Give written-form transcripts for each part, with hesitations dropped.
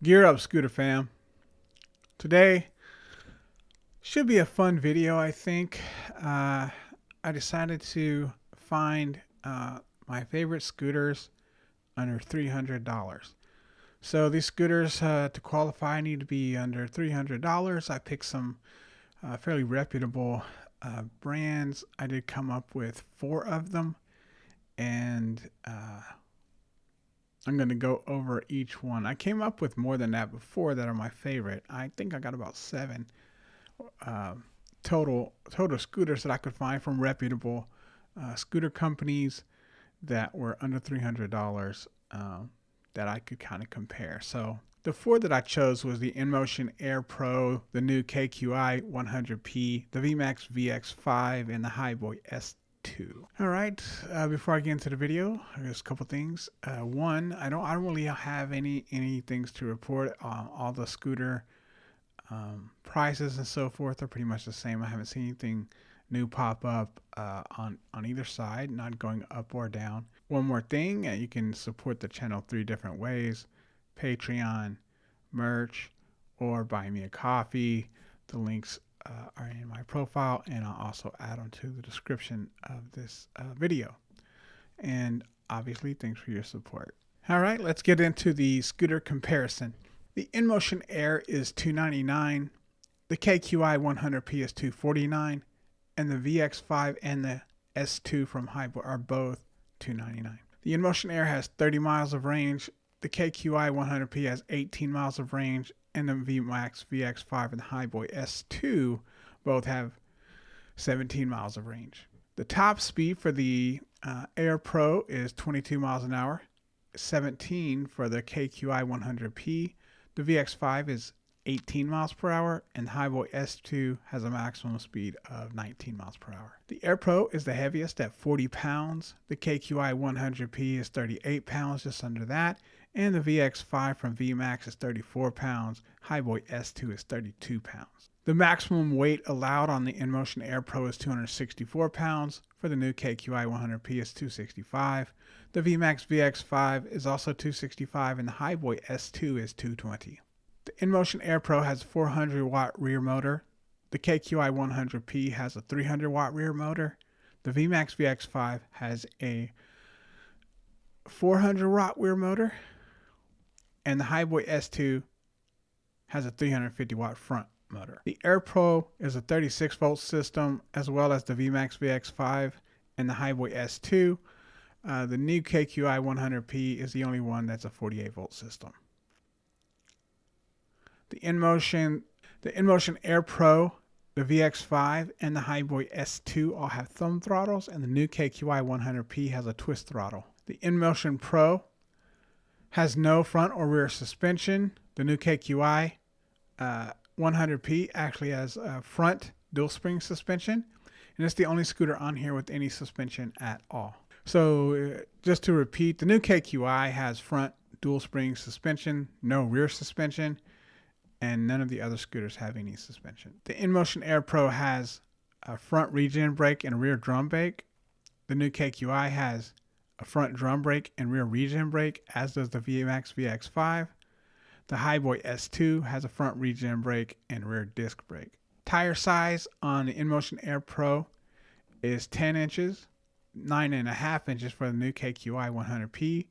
Gear up, Scooter fam. Today should be a fun video, I think. I decided to find my favorite scooters under $300. So these scooters, to qualify, need to be under $300. I picked some fairly reputable brands. I did come up with 4 of them, and I'm going to go over each one. I came up with more than that before that are my favorite. I think I got about 7 uh, total scooters that I could find from reputable scooter companies that were under $300 that I could kind of compare. So the 4 that I chose was the InMotion Air Pro, the new KQi 100P, the VMAX VX5, and the Highboy S2. All right. Before I get into the video, there's a couple things. One, I don't really have any things to report. All the scooter prices and so forth are pretty much the same. I haven't seen anything new pop up on either side, not going up or down. One more thing, you can support the channel 3 different ways: Patreon, merch, or buy me a coffee. The links are in my profile, and I'll also add them to the description of this video. And obviously, thanks for your support. All right, let's get into the scooter comparison. The InMotion Air is $299, the KQi 100P is $249, and the VX5 and the S2 from Highboy are both $299. The InMotion Air has 30 miles of range, the KQi 100P has 18 miles of range, and the VMAX VX5 and the Highboy S2 both have 17 miles of range. The top speed for the Air Pro is 22 miles an hour, 17 for the KQi 100P. The VX5 is 18 miles per hour, and the Highboy S2 has a maximum speed of 19 miles per hour. The Air Pro is the heaviest at 40 pounds. The KQi 100P is 38 pounds, just under that. And the VX5 from VMAX is 34 pounds. Highboy S2 is 32 pounds. The maximum weight allowed on the InMotion Air Pro is 264 pounds. For the new KQi 100P is 265. The VMAX VX5 is also 265, and the Highboy S2 is 220. The InMotion Air Pro has a 400 watt rear motor. The KQi 100P has a 300 watt rear motor. The VMAX VX5 has a 400 watt rear motor, and the Highboy S2 has a 350 watt front motor. The Air Pro is a 36 volt system, as well as the VMAX VX5 and the Highboy S2. The new KQi 100P is the only one that's a 48 volt system. The InMotion Air Pro, the VX5, and the Highboy S2 all have thumb throttles, and the new KQi 100P has a twist throttle. The InMotion Pro has no front or rear suspension. The new KQi 100P actually has a front dual spring suspension, and it's the only scooter on here with any suspension at all. So just to repeat, the new KQi has front dual spring suspension, no rear suspension, and none of the other scooters have any suspension. The InMotion Air Pro has a front regen brake and rear drum brake. The new KQi has a front drum brake and rear regen brake, as does the VMAX VX5. The Highboy S2 has a front regen brake and rear disc brake. Tire size on the InMotion Air Pro is 10 inches, 9.5 inches for the new KQi 100P,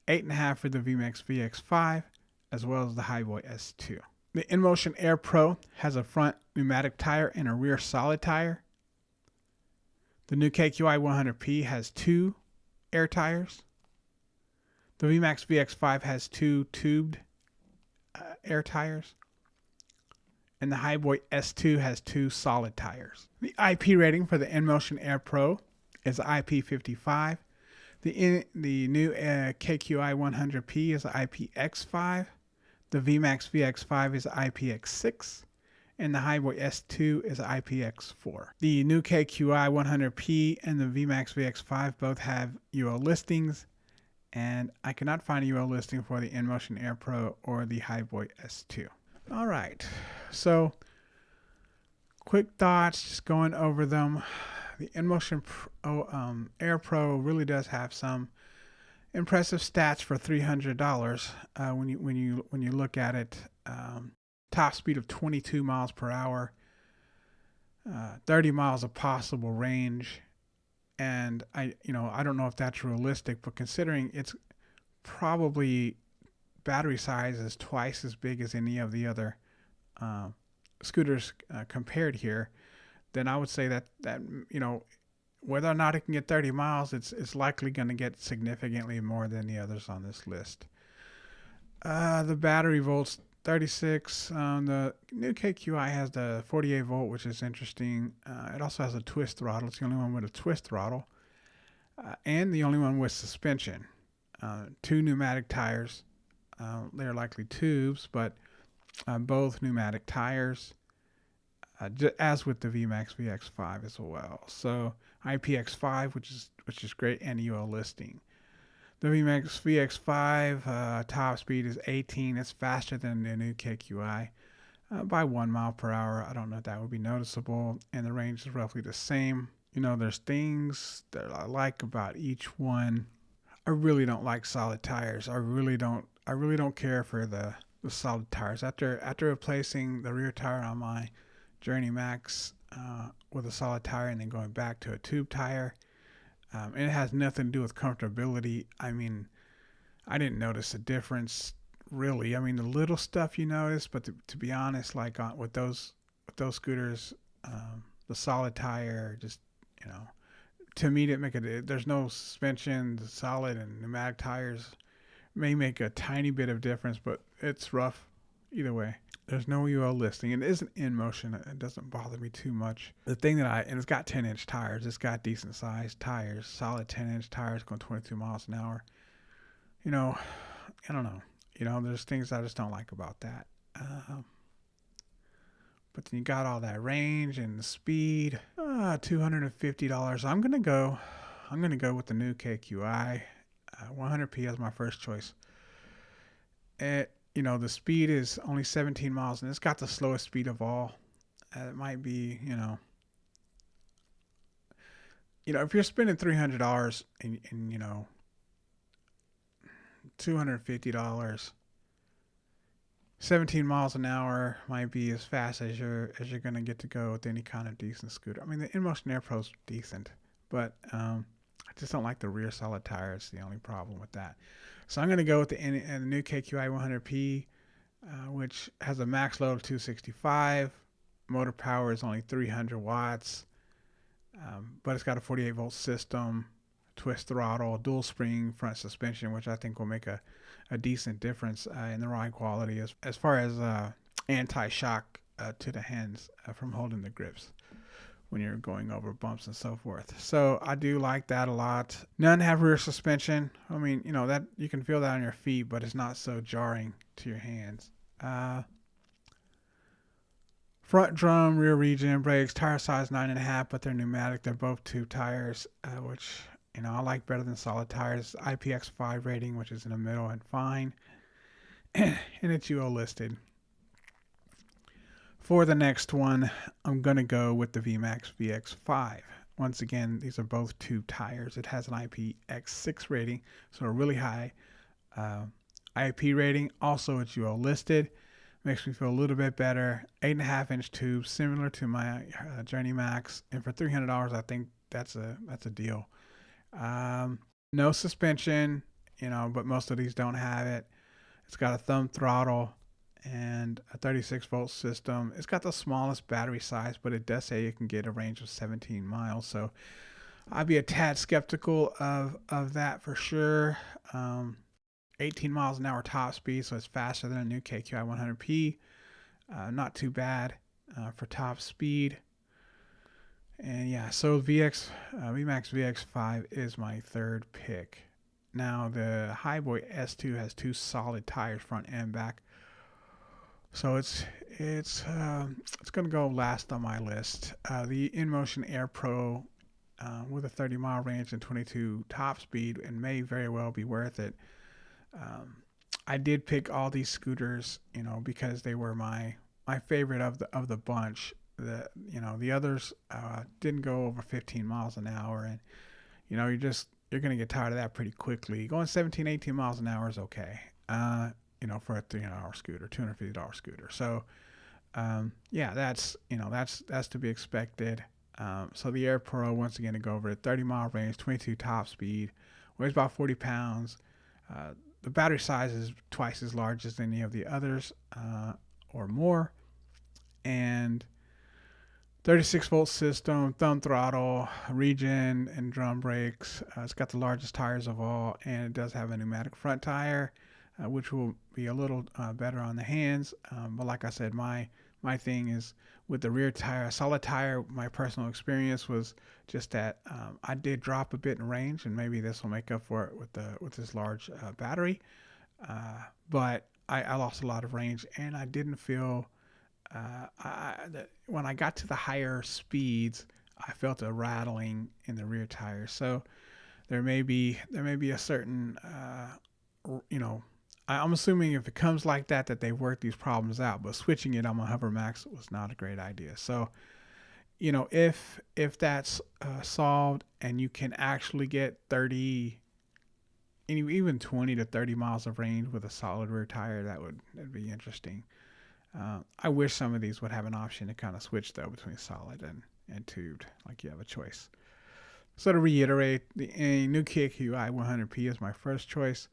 8.5 for the VMAX VX5, as well as the Highboy S2. The InMotion Air Pro has a front pneumatic tire and a rear solid tire. The new KQi 100P has 2 air tires. The VMAX VX5 has 2 tubed air tires. And the Highboy S2 has 2 solid tires. The IP rating for the InMotion Air Pro is IP55. The new KQi 100P is IPX5. The VMAX VX5 is IPX6, and the Highboy S2 is IPX4. The new KQi 100P and the VMAX VX5 both have UL listings, and I cannot find a UL listing for the InMotion Air Pro or the Highboy S2. All right, so quick thoughts, just going over them. The InMotion Air Pro really does have some impressive stats for $300 when you look at it. Top speed of 22 miles per hour, 30 miles of possible range, and I don't know if that's realistic, but considering it's probably battery size is twice as big as any of the other uh, scooters compared here, then I would say that whether or not it can get 30 miles, it's likely going to get significantly more than the others on this list. The battery volts 36. The new KQI has the 48 volt, which is interesting. It also has a twist throttle. It's the only one with a twist throttle, and the only one with suspension. Two pneumatic tires. They're likely tubes, but both pneumatic tires, as with the VMAX VX5 as well. So IPX5, which is great, and UL listing. The VMAX VX5 top speed is 18. It's faster than the new KQI by 1 mile per hour. I don't know if that would be noticeable, and the range is roughly the same. There's things that I like about each one. I really don't like solid tires. I really don't care for the solid tires. After replacing the rear tire on my Journey Max with a solid tire and then going back to a tube tire, and it has nothing to do with comfortability. I mean, I didn't notice a difference really. I mean, the little stuff you notice, but to be honest, like with those scooters, the solid tire just to me didn't make it. There's no suspension. The solid and pneumatic tires may make a tiny bit of difference, but it's rough either way. There's no UL listing. It isn't in motion. It doesn't bother me too much. The thing and it's got 10-inch tires. It's got decent sized tires, solid 10-inch tires going 22 miles an hour. I don't know. There's things I just don't like about that. But then you got all that range and the speed. $250. I'm gonna go with the new KQI. 100p as my first choice. The speed is only 17 miles, and it's got the slowest speed of all. It might be, if you're spending $300 and $250, 17 miles an hour might be as fast as you're gonna get to go with any kind of decent scooter. I mean, the InMotion Air Pro's decent, but I just don't like the rear solid tire. It's the only problem with that. So I'm going to go with the new KQI 100P, which has a max load of 265. Motor power is only 300 watts, but it's got a 48 volt system, twist throttle, dual spring front suspension, which I think will make a decent difference in the ride quality as far as anti-shock to the hands from holding the grips when you're going over bumps and so forth. So I do like that a lot. None have rear suspension. I mean, that you can feel that on your feet, but it's not so jarring to your hands. Front drum, rear regen brakes, tire size 9.5, but they're pneumatic. They're both tube tires, which I like better than solid tires. IPX5 rating, which is in the middle and fine, and it's UL listed. For the next one, I'm going to go with the VMAX VX5. Once again, these are both tube tires. It has an IPX6 rating, so a really high IP rating. Also, it's UL listed. Makes me feel a little bit better. 8.5-inch tube, similar to my Journey Max. And for $300, I think that's a deal. No suspension, but most of these don't have it. It's got a thumb throttle and a 36 volt system. It's got the smallest battery size, but it does say it can get a range of 17 miles. So I'd be a tad skeptical of that for sure. 18 miles an hour top speed, so it's faster than a new KQI 100P. Not too bad for top speed. And yeah, so VMAX VX5 is my third pick. Now the Highboy S2 has two solid tires, front and back. So it's going to go last on my list. The InMotion Air Pro with a 30 mile range and 22 top speed, and may very well be worth it. I did pick all these scooters, because they were my favorite of the bunch. The others didn't go over 15 miles an hour, and you're just you're going to get tired of that pretty quickly. Going 17, 18 miles an hour is okay. For a $300 scooter, $250 scooter. So, yeah, that's to be expected. So the Air Pro, once again, to go over it, 30-mile range, 22 top speed, weighs about 40 pounds. The battery size is twice as large as any of the others, or more. And 36-volt system, thumb throttle, regen, and drum brakes. It's got the largest tires of all, and it does have a pneumatic front tire, which will be a little better on the hands. But like I said, my thing is with the rear tire, solid tire. My personal experience was just that I did drop a bit in range, and maybe this will make up for it with this large battery. But I lost a lot of range, and I didn't feel when I got to the higher speeds, I felt a rattling in the rear tires. So there may be a certain you know I'm assuming if it comes like that they work these problems out. But switching it on my Hover Max was not a great idea. So if that's solved and you can actually get 30, even 20 to 30 miles of range with a solid rear tire, that'd be interesting. I wish some of these would have an option to kind of switch though between solid and tubed, like you have a choice. So to reiterate, the new Kia QI 100P is my first choice.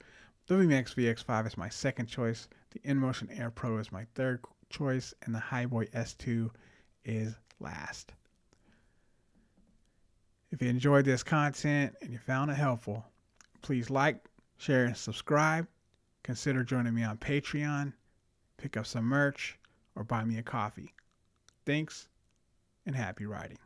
The WMX VX5 is my second choice. The InMotion Air Pro is my third choice, and the Highboy S2 is last. If you enjoyed this content and you found it helpful, please like, share, and subscribe. Consider joining me on Patreon, pick up some merch, or buy me a coffee. Thanks, and happy riding.